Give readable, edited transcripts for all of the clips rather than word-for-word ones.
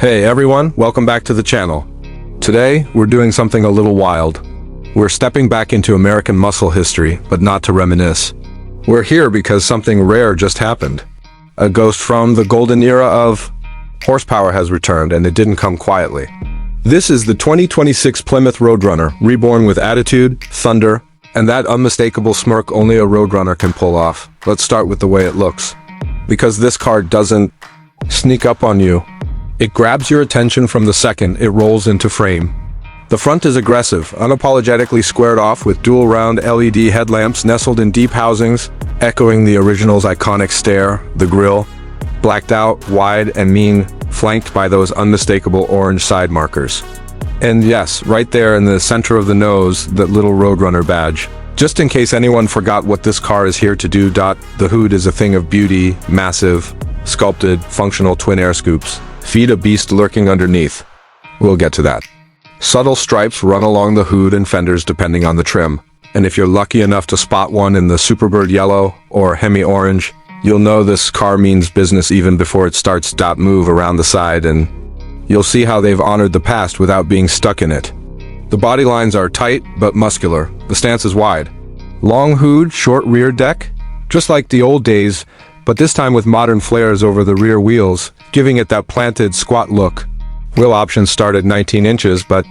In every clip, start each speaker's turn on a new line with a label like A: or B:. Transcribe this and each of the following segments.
A: Hey everyone, welcome back to the channel. Today, we're doing something a little wild. We're stepping back into American muscle history, but not to reminisce. We're here because something rare just happened. A ghost from the golden era of horsepower has returned, and it didn't come quietly. This is the 2026 Plymouth Roadrunner, reborn with attitude, thunder, and that unmistakable smirk only a Roadrunner can pull off. Let's start with the way it looks. Because this car doesn't sneak up on you. It grabs your attention from the second it rolls into frame. The front is aggressive, unapologetically squared off with dual round LED headlamps nestled in deep housings, echoing the original's iconic stare. The grille, blacked out, wide and mean, flanked by those unmistakable orange side markers. And yes, right there in the center of the nose, that little Roadrunner badge. Just in case anyone forgot what this car is here to do. The hood is a thing of beauty, massive, sculpted, functional twin air scoops. Feed a beast lurking underneath. We'll get to that. Subtle stripes run along the hood and fenders depending on the trim. And if you're lucky enough to spot one in the Superbird yellow or Hemi orange, you'll know this car means business even before it starts. Move around the side and you'll see how they've honored the past without being stuck in it. The body lines are tight but muscular. The stance is wide. Long hood, short rear deck, just like the old days, but this time with modern flares over the rear wheels, giving it that planted, squat look. Wheel options start at 19 inches, but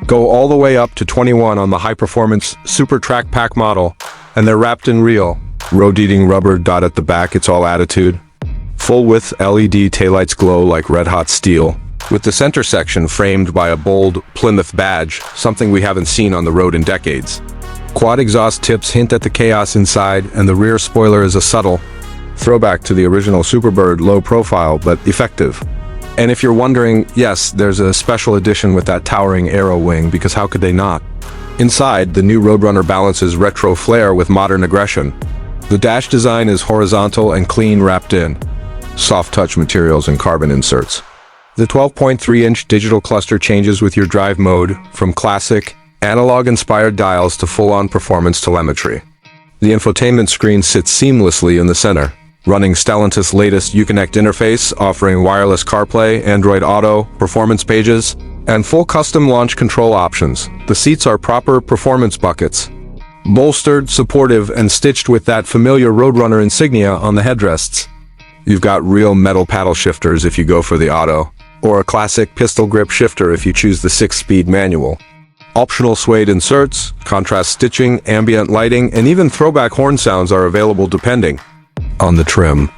A: go all the way up to 21 on the high-performance Super Track Pack model, and they're wrapped in real, rotating rubber. At the back, it's all attitude. Full-width LED taillights glow like red-hot steel, with the center section framed by a bold Plymouth badge, something we haven't seen on the road in decades. Quad exhaust tips hint at the chaos inside, and the rear spoiler is a subtle throwback to the original Superbird, low profile but effective. And if you're wondering, yes, there's a special edition with that towering aero wing, because how could they not? Inside, the new Roadrunner balances retro flair with modern aggression. The dash design is horizontal and clean wrapped in soft touch materials and carbon inserts. The 12.3-inch digital cluster changes with your drive mode, from classic, analog-inspired dials to full-on performance telemetry. The infotainment screen sits seamlessly in the center, running Stellantis' latest Uconnect interface, offering wireless CarPlay, Android Auto, performance pages, and full custom launch control options. The seats are proper performance buckets, bolstered, supportive, and stitched with that familiar Roadrunner insignia on the headrests. You've got real metal paddle shifters if you go for the auto, or a classic pistol grip shifter if you choose the 6-speed manual. Optional suede inserts, contrast stitching, ambient lighting, and even throwback horn sounds are available depending on the trim.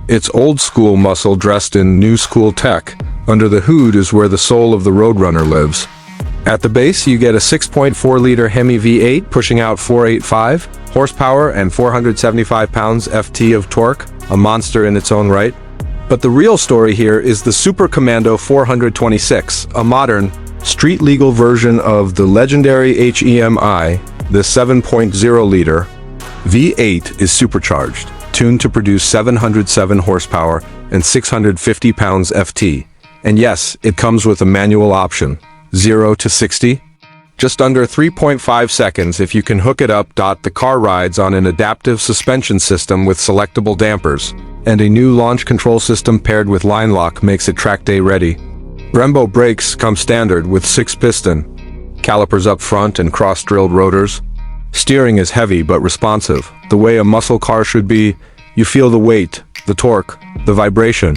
A: It's old-school muscle dressed in new-school tech. Under the hood is where the soul of the Roadrunner lives. At the base, you get a 6.4-liter Hemi V8 pushing out 485 horsepower and 475 pounds-ft of torque, a monster in its own right. But the real story here is the Super Commando 426, a modern, street-legal version of the legendary HEMI. The 7.0-liter V8 is supercharged, tuned to produce 707 horsepower and 650 pounds-ft. And yes, it comes with a manual option, 0 to 60. Just under 3.5 seconds if you can hook it up. The car rides on an adaptive suspension system with selectable dampers, and a new launch control system paired with line lock makes it track day ready. Brembo brakes come standard with 6-piston calipers up front and cross-drilled rotors. Steering is heavy but responsive, the way a muscle car should be. You feel the weight, the torque, the vibration.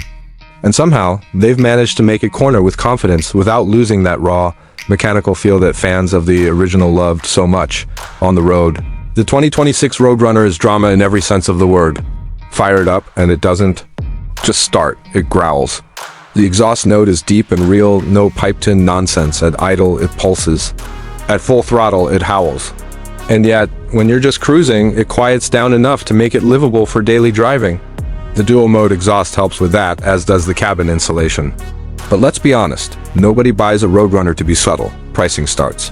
A: And somehow, they've managed to make it corner with confidence without losing that raw, mechanical feel that fans of the original loved so much on the road. The 2026 Roadrunner is drama in every sense of the word. Fire it up, and it doesn't just start, it growls. The exhaust note is deep and real, no piped-in nonsense. At idle, it pulses. At full throttle, it howls. And yet, when you're just cruising, it quiets down enough to make it livable for daily driving. The dual-mode exhaust helps with that, as does the cabin insulation. But let's be honest, nobody buys a Roadrunner to be subtle. Pricing starts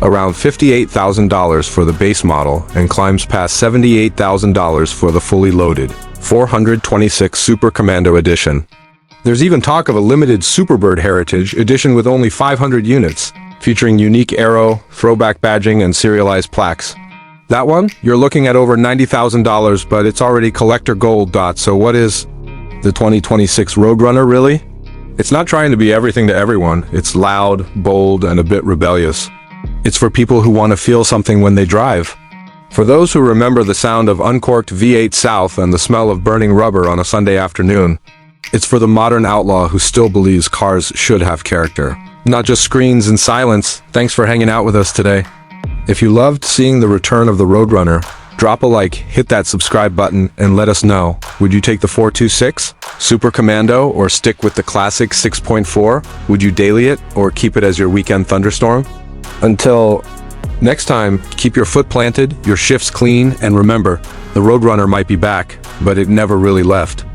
A: around $58,000 for the base model and climbs past $78,000 for the fully loaded 426 Super Commando Edition. There's even talk of a limited Superbird Heritage Edition with only 500 units, featuring unique aero, throwback badging, and serialized plaques. That one, you're looking at over $90,000, but it's already collector gold. So what is the 2026 Roadrunner really? It's not trying to be everything to everyone. It's loud, bold, and a bit rebellious. It's for people who want to feel something when they drive. For those who remember the sound of uncorked V8 South and the smell of burning rubber on a Sunday afternoon. It's for the modern outlaw who still believes cars should have character, not just screens and silence. Thanks for hanging out with us today. If you loved seeing the return of the Roadrunner, drop a like, hit that subscribe button, and let us know. Would you take the 426, Super Commando, or stick with the classic 6.4? Would you daily it, or keep it as your weekend thunderstorm? Until next time, keep your foot planted, your shifts clean, and remember, the Roadrunner might be back, but it never really left.